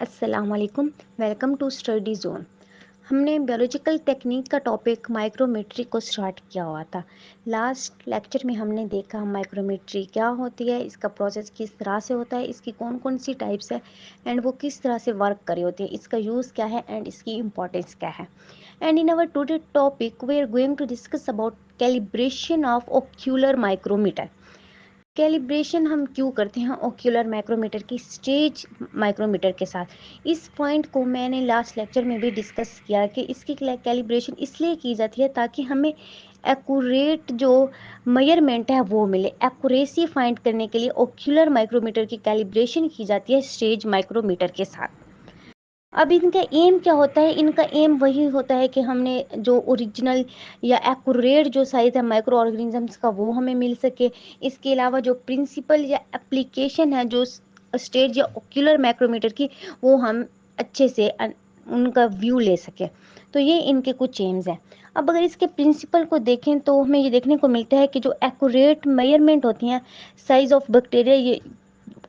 अस्सलाम वालेकुम। Welcome to study zone. हमने बायोलॉजिकल टेक्निक का टॉपिक माइक्रोमेट्री को स्टार्ट किया हुआ था। लास्ट लेक्चर में हमने देखा माइक्रोमेट्री क्या होती है, इसका प्रोसेस किस तरह से होता है, इसकी कौन कौन सी टाइप्स है एंड वो किस तरह से वर्क कर रही होती है, इसका यूज़ क्या है एंड इसकी इम्पोर्टेंस क्या है। And in our today topic we are going to discuss about calibration of ocular micrometer. Calibration हम क्यों करते हैं ओक्यूलर माइक्रोमीटर की स्टेज माइक्रोमीटर के साथ। इस पॉइंट को मैंने लास्ट लेक्चर में भी डिस्कस किया कि इसकी कैलिब्रेशन इसलिए की जाती है ताकि हमें एक्यूरेट जो मेजरमेंट है वो मिले। एक्यूरेसी फाइंड करने के लिए ओक्यूलर माइक्रोमीटर की कैलिब्रेशन की जाती है स्टेज माइक्रोमीटर के साथ। अब इनका एम क्या होता है? इनका एम वही होता है कि हमने जो ओरिजिनल या एक्यूरेट जो साइज है माइक्रो ऑर्गेनिजम्स का वो हमें मिल सके। इसके अलावा जो प्रिंसिपल या एप्लीकेशन है जो स्टेज या ओक्यूलर माइक्रोमीटर की, वो हम अच्छे से उनका व्यू ले सके। तो ये इनके कुछ एम्स हैं। अब अगर इसके प्रिंसिपल को देखें तो हमें ये देखने को मिलता है कि जो एक्यूरेट मेजरमेंट होती हैं साइज ऑफ बैक्टीरिया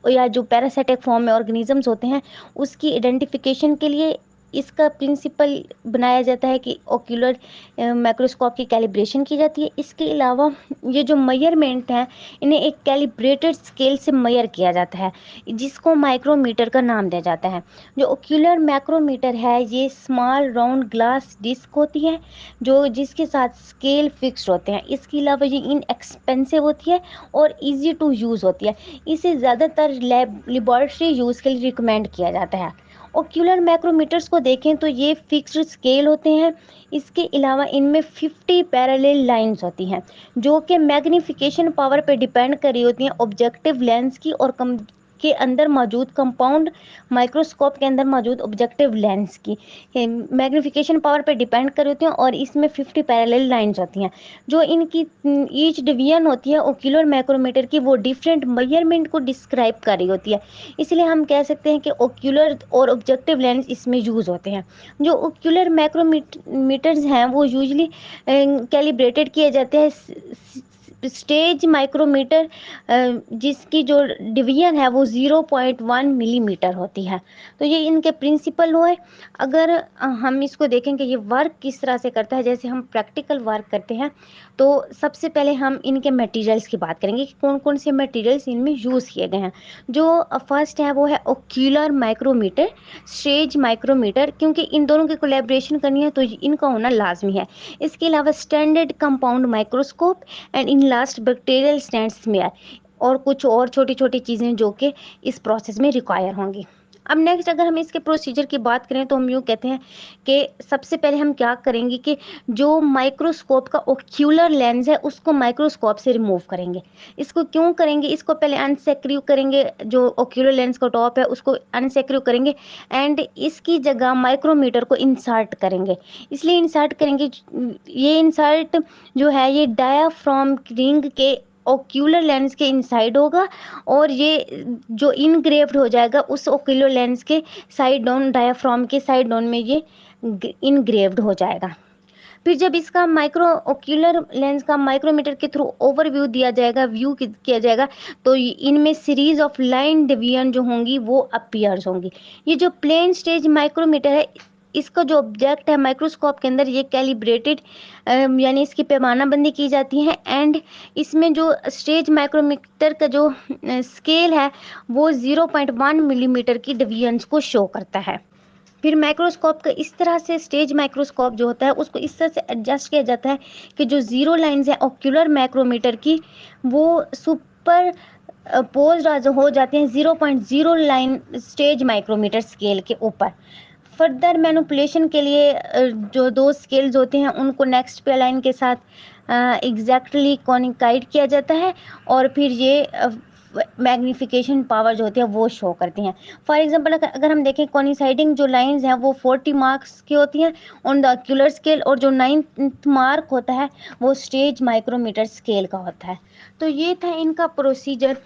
या जो पैरासाइटिक फॉर्म में ऑर्गेनिजम्स होते हैं उसकी आइडेंटिफिकेशन के लिए इसका प्रिंसिपल बनाया जाता है कि ओक्यूलर माइक्रोस्कोप की कैलिब्रेशन की जाती है। इसके अलावा ये जो मेजरमेंट हैं इन्हें एक कैलिब्रेटेड स्केल से मेजर किया जाता है जिसको माइक्रोमीटर का नाम दिया जाता है। जो ओक्यूलर माइक्रोमीटर है ये स्मॉल राउंड ग्लास डिस्क होती है जो जिसके साथ स्केल फिक्स्ड होते हैं। इसके अलावा ये इनएक्सपेंसिव होती है और इजी टू यूज़ होती है। इसे ज़्यादातर लेबॉर्ट्री यूज़ के लिए रिकमेंड किया जाता है। ओक्यूलर माइक्रोमीटर्स को देखें तो ये फिक्स्ड स्केल होते हैं। इसके अलावा इनमें 50 पैरेलल लाइंस होती हैं जो कि मैग्नीफिकेशन पावर पे डिपेंड कर रही होती हैं ऑब्जेक्टिव लेंस की और कम के अंदर मौजूद कंपाउंड माइक्रोस्कोप के अंदर मौजूद ऑब्जेक्टिव लेंस की मैग्नीफिकेशन पावर पे डिपेंड कर रही होती हैं। और इसमें 50 पैरेलल लाइंस होती हैं जो इनकी ईच डिवीजन होती है ओक्यूलर माइक्रोमीटर की, वो डिफरेंट मेजरमेंट को डिस्क्राइब कर रही होती है। इसलिए हम कह सकते हैं कि ओक्यूलर और ऑब्जेक्टिव लेंस इसमें यूज़ होते हैं। जो ओक्यूलर माइक्रोमीटर्स हैं वो यूजली कैलिब्रेटेड किए जाते हैं स्टेज माइक्रोमीटर जिसकी जो डिवीजन है वो 0.1 मिलीमीटर होती है। तो ये इनके प्रिंसिपल हुए। अगर हम इसको देखें कि ये वर्क किस तरह से करता है, जैसे हम प्रैक्टिकल वर्क करते हैं तो सबसे पहले हम इनके मटेरियल्स की बात करेंगे कि कौन कौन से मटेरियल्स इनमें यूज़ किए गए हैं। जो फर्स्ट है वो है ओक्यूलर माइक्रोमीटर, स्टेज माइक्रोमीटर, क्योंकि इन दोनों की कोलैबोरेशन करनी है तो इनका होना लाजमी है। इसके अलावा standard compound microscope and in last bacterial स्टेंसमेयर और कुछ और छोटी छोटी चीज़ें जो कि इस प्रोसेस में रिक्वायर होंगी। अब नेक्स्ट अगर हम इसके प्रोसीजर की बात करें तो हम यूँ कहते हैं कि सबसे पहले हम क्या करेंगे कि जो माइक्रोस्कोप का ओक्यूलर लेंस है उसको माइक्रोस्कोप से रिमूव करेंगे। इसको क्यों करेंगे? इसको पहले अनसेक्रिव करेंगे, जो ओक्यूलर लेंस का टॉप है उसको अनसेक्रिव करेंगे एंड इसकी जगह माइक्रोमीटर को इंसर्ट करेंगे। इसलिए इंसर्ट करेंगे, ये इंसर्ट जो है ये डायाफ्राम रिंग के ओक्यूलर लेंस के इनसाइड होगा और ये जो इनग्रेव्ड हो जाएगा उस ओक्यूलर लेंस के साइड डाउन, डायाफ्राम के साइड डाउन में ये इनग्रेव्ड हो जाएगा। फिर जब इसका माइक्रो ओक्यूलर लेंस का माइक्रोमीटर के थ्रू ओवरव्यू दिया जाएगा, व्यू किया जाएगा, तो इनमें सीरीज ऑफ लाइन डिवीजन जो होंगी वो अपीयर्स होंगी। ये जो प्लेन स्टेज माइक्रोमीटर है इसका जो ऑब्जेक्ट है माइक्रोस्कोप के अंदर ये कैलिब्रेटेड यानी इसकी पैमानाबंदी की जाती है एंड इसमें जो स्टेज माइक्रोमीटर का जो स्केल है वो 0.1 मिलीमीटर की डिवीजन्स को शो करता है। फिर माइक्रोस्कोप का इस तरह से स्टेज माइक्रोस्कोप जो होता है उसको इस तरह से एडजस्ट किया जाता है कि जो जीरो लाइंस है ओक्यूलर माइक्रोमीटर की वो सुपर पोज हो जाते हैं 0.0 लाइन स्टेज माइक्रोमीटर स्केल के ऊपर। फर्दर मैनिपुलेशन के लिए जो दो स्केल्स होते हैं उनको नेक्स्ट पे लाइन के साथ एग्जैक्टली कॉनिकाइड किया जाता है और फिर ये मैग्नीफिकेशन पावर जो होती है वो शो करती हैं। फॉर एग्जांपल अगर हम देखें कॉनिसाइडिंग जो लाइंस हैं वो 40 मार्क्स की होती हैं ऑन द ऑक्यूलर स्केल और जो 9th मार्क होता है वो स्टेज माइक्रोमीटर स्केल का होता है। तो ये था इनका प्रोसीजर।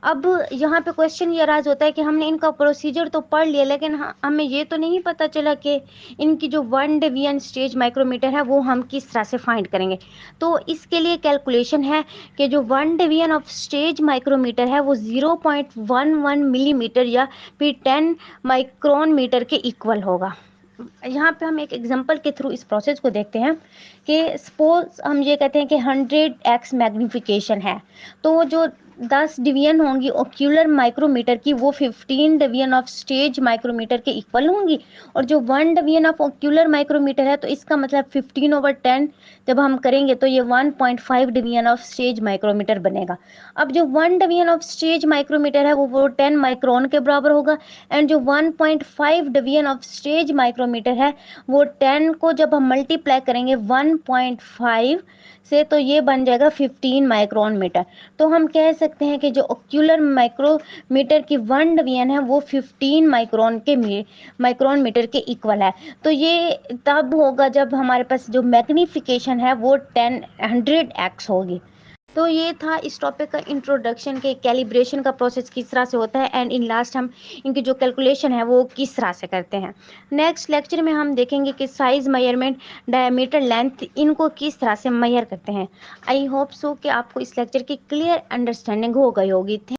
अब यहाँ पे क्वेश्चन ये राज होता है कि हमने इनका प्रोसीजर तो पढ़ लिया, लेकिन हमें ये तो नहीं पता चला कि इनकी जो 1 डिवीजन स्टेज माइक्रोमीटर है वो हम किस तरह से फाइंड करेंगे। तो इसके लिए कैलकुलेशन है कि जो 1 डिवीजन ऑफ स्टेज माइक्रोमीटर है वो 0.11 मिलीमीटर या फिर 10 माइक्रोन मीटर के इक्वल होगा। यहाँ पे हम एक एग्जांपल के थ्रू इस प्रोसेस को देखते हैं कि सपोज हम ये कहते हैं कि 100x मैग्नीफिकेशन है, तो जो 10 डिवीजन होंगी ओक्यूलर माइक्रोमीटर की वो 15 डिवीजन ऑफ स्टेज माइक्रोमीटर के इक्वल होंगी, और जो 1 डिवीजन ऑफ ओक्यूलर माइक्रोमीटर है तो इसका मतलब 15/10 जब हम करेंगे तो ये 1.5 डिवीजन ऑफ स्टेज माइक्रोमीटर बनेगा। अब जो 1 डिवीजन ऑफ स्टेज माइक्रोमीटर है वो 10 माइक्रोन के बराबर होगा, एंड जो 1.5 डिवीजन ऑफ स्टेज माइक्रोमीटर है वो 10 को जब हम मल्टीप्लाई करेंगे 1.5 से तो ये बन जाएगा 15 माइक्रोन मीटर। तो हम कह सकते हैं कि जो ओक्यूलर माइक्रोमीटर की 1 डिवीजन है वो 15 माइक्रोन मीटर के इक्वल है। तो ये तब होगा जब हमारे पास जो मैग्नीफिकेशन है वो 100x होगी। तो ये था इस टॉपिक का इंट्रोडक्शन के कैलिब्रेशन का प्रोसेस किस तरह से होता है, एंड इन लास्ट हम इनकी जो कैलकुलेशन है वो किस तरह से करते हैं। नेक्स्ट लेक्चर में हम देखेंगे कि साइज मेजरमेंट, डायमीटर, लेंथ इनको किस तरह से मेजर करते हैं। आई होप सो कि आपको इस लेक्चर की क्लियर अंडरस्टैंडिंग हो गई होगी।